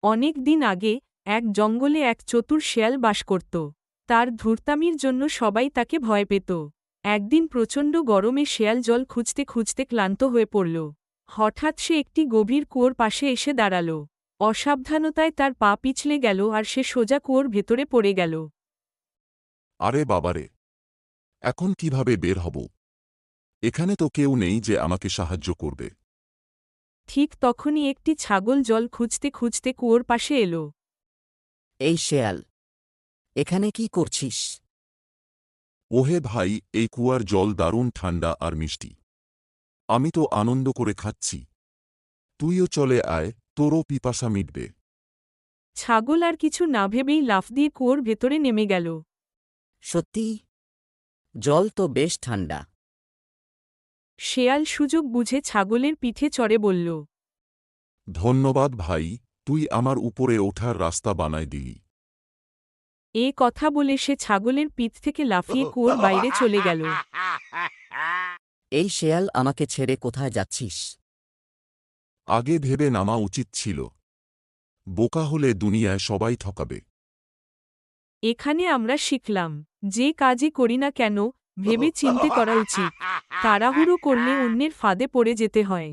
অনেক দিন আগে এক জঙ্গলে এক চতুর শেয়াল বাস করত। তার ধূর্তামির জন্য সবাই তাকে ভয় পেত। একদিন প্রচণ্ড গরমে শেয়াল জল খুঁজতে খুঁজতে ক্লান্ত হয়ে পড়ল। হঠাৎ সে একটি গভীর কুয়োর পাশে এসে দাঁড়াল। অসাবধানতায় তার পা পিছলে গেল আর সে সোজা কুয়োর ভেতরে পড়ে গেল। আরে বাবারে, এখন কিভাবে বের হব? এখানে তো কেউ নেই যে আমাকে সাহায্য করবে। ঠিক তখনই একটি ছাগল জল খুঁজতে খুঁজতে কুয়োর পাশে এলো। এই শেয়াল, এখানে কি করছিস? ওহে ভাই, এই কুয়ার জল দারুণ ঠান্ডা আর মিষ্টি। আমি তো আনন্দ করে খাচ্ছি। তুইও চলে আয়, তোরও পিপাসা মিটবে। ছাগল আর কিছু না ভেবেই লাফ দিয়ে কুয়োর ভেতরে নেমে গেল। সত্যি? জল তো বেশ ঠান্ডা। শেয়াল সুযোগ বুঝে ছাগলের পিঠে চড়ে বলল, ধন্যবাদ ভাই, তুই আমার উপরে ওঠার রাস্তা বানায় দিলি। এ কথা বলে সে ছাগলের পিঠ থেকে লাফিয়ে কুয়োর বাইরে চলে গেল। এই শেয়াল, আমাকে ছেড়ে কোথায় যাচ্ছিস? আগে ভেবে নামা উচিত ছিল। বোকা হলে দুনিয়ায় সবাই ঠকাবে। এখানে আমরা শিখলাম, যে কাজই করি না কেন ভেবে চিন্তে করা উচিত। তাড়াহুড়ো করলে অন্যের ফাঁদে পড়ে যেতে হয়।